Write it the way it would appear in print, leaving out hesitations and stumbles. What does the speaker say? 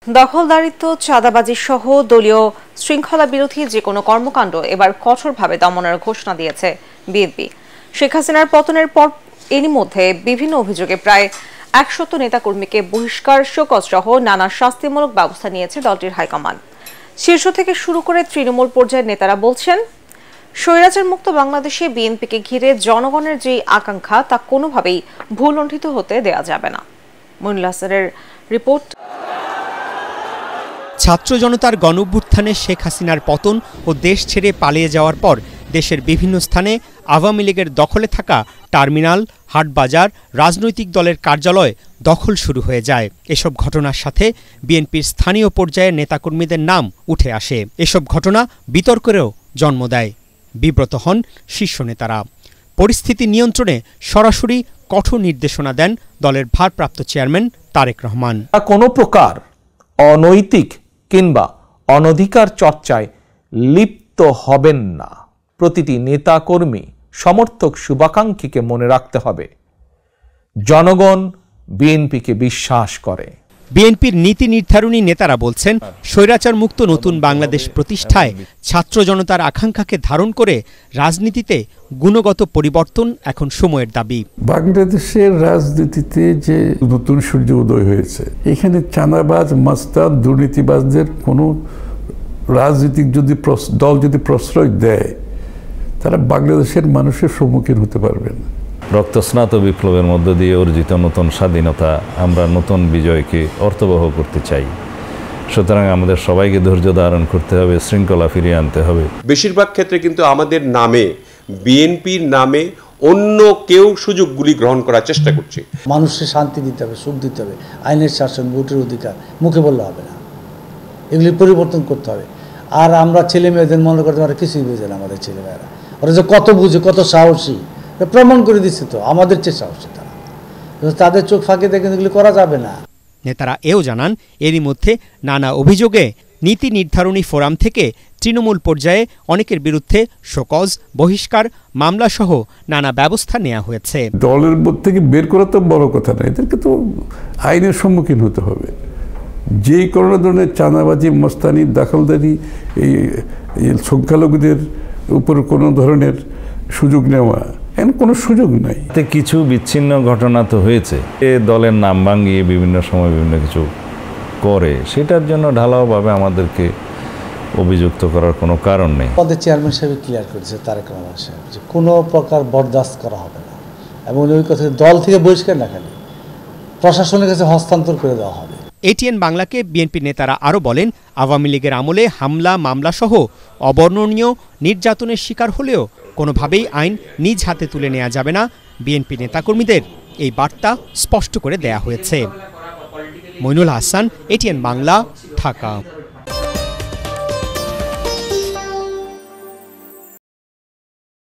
দখলদারিত্ব, চাঁদাবাজি সহ দলীয় শৃঙ্খলা বিরোধী যে কোনো কর্মকাণ্ড এবার কঠোরভাবে দমনের ঘোষণা দিয়েছে বিএনপি। শেখ হাসিনার পতনের পর এরই মধ্যে বিভিন্ন অভিযোগে প্রায় 100 নেতাকর্মীকে বহিষ্কার, শোকজ সহ নানা শাস্তিমূলক ব্যবস্থা নিয়েছে দলটির হাইকমান্ড। শীর্ষ থেকে শুরু করে তৃণমূল পর্যায়ের নেতারা বলছেন, স্বৈরাচার মুক্ত বাংলাদেশে বিএনপিকে ঘিরে জনগণের যে আকাঙ্ক্ষা তা কোনোভাবেই ভুলণ্ঠিত হতে দেয়া যাবে না। মইনুল হাসানের রিপোর্ট। ছাত্র জনতার গণঅভ্যুত্থানে শেখ হাসিনার পতন ও দেশ ছেড়ে পালিয়ে যাওয়ার পর দেশের বিভিন্ন স্থানে আওয়ামী লীগের দখলে থাকা টার্মিনাল, হাটবাজার, রাজনৈতিক দলের কার্যালয় দখল শুরু হয়ে যায়। এসব ঘটনার সাথে বিএনপির স্থানীয় পর্যায়ের নেতাকর্মীদের নাম উঠে আসে। এসব ঘটনা বিতর্কেরও জন্ম দেয়। বিব্রত হন শীর্ষ নেতারা। পরিস্থিতি নিয়ন্ত্রণে সরাসরি কঠোর নির্দেশনা দেন দলের ভারপ্রাপ্ত চেয়ারম্যান তারেক রহমান। কোনো প্রকার অনৈতিক কিংবা অনধিকার চর্চায় লিপ্ত হবেন না। প্রতিটি নেতাকর্মী, সমর্থক, শুভাকাঙ্ক্ষীকে মনে রাখতে হবে, জনগণ বিএনপিকে বিশ্বাস করে। বিএনপির নীতি নির্ধারণী নেতারা বলছেন, স্বৈরাচার মুক্ত নতুন বাংলাদেশ প্রতিষ্ঠায় ছাত্র জনতার আকাঙ্ক্ষাকে ধারণ করে রাজনীতিতে গুণগত পরিবর্তন এখন সময়ের দাবি। বাংলাদেশের রাজনীতিতে যে নতুন সূর্য উদয় হয়েছে, এখানে চাঁদাবাজ, মাস্তান, দুর্নীতিবাজদের কোনো রাজনৈতিক দল যদি প্রশ্রয় দেয়, তারা বাংলাদেশের মানুষের সম্মুখীন হতে পারবেন। রক্তস্নাত বিপ্লবের মধ্য দিয়ে অর্জিত নতুন স্বাধীনতা, আমরা নতুন বিজয়কে অর্থবহ করতে চাই। সুতরাং আমাদের সবাইকে ধৈর্য ধারণ করতে হবে, শৃঙ্খলা ফিরিয়ে আনতে হবে। বেশিরভাগ ক্ষেত্রে কিন্তু আমাদের নামে, বিএনপির নামে অন্য কেউ সুযোগগুলি গ্রহণ করার চেষ্টা করছে। মানুষকে শান্তি দিতে হবে, সুখ দিতে হবে, আইনের শাসন, ভোটের অধিকার মুখে বললে হবে না, এগুলি পরিবর্তন করতে হবে। আর আমরা ছেলে মেয়েদের মনে করতে পারি কিছুই বুঝে না। আমাদের ছেলেমেয়েরা ওরা যে কত বুঝে, কত সাহসী, প্রমাণ করে দিচ্ছে তো আমাদের চেয়ে সাহসী তারা। তাদের চোখ ফাঁকি দেখে এগুলি করা যাবে না। নেতারা এও জানান, এরই মধ্যে নানা অভিযোগে নীতি নির্ধারণী ফোরাম থেকে তৃণমূল পর্যায়ে অনেকের বিরুদ্ধে শোকজ, বহিষ্কার, মামলা সহ নানা ব্যবস্থা নেওয়া হয়েছে। দলের মধ্যে থেকে বের করা তো বড় কথা না, এদেরকে তো আইনের সম্মুখীন হতে হবে। যে কোনো ধরনের চাঁদাবাজি, মস্তানি, দখলদারি, এই সংখ্যালঘুদের উপর কোনো ধরনের সুযোগ নেওয়া, এর কোনো সুযোগ নাই। কিছু বিচ্ছিন্ন ঘটনা তো হয়েছে, এ দলের নাম ভাঙিয়ে বিভিন্ন সময় বিভিন্ন কিছু করে, সেটার জন্য ঢালাওভাবে আমাদেরকে অভিযুক্ত করার কোনো কারণ নেই। আমাদের চেয়ারম্যান সাহেব ক্লিয়ার করেছে, তারেক রহমান সাহেব, যে কোনো প্রকার বরদাস্ত করা হবে না, এবং ওই কথা দল থেকে বহিষ্কার না, খালি প্রশাসনের কাছে হস্তান্তর করে দেওয়া হবে। এটিএন বাংলাকে বিএনপি নেতারা আরও বলেন, আওয়ামী লীগের আমলে হামলা, মামলা সহ অবর্ণনীয় নির্যাতনের শিকার হলেও কোনোভাবেই আইন নিজ হাতে তুলে নেওয়া যাবে না। বিএনপি নেতাকর্মীদের এই বার্তা স্পষ্ট করে দেয়া হয়েছে। মইনুল হাসান, এটিএন বাংলা, ঢাকা।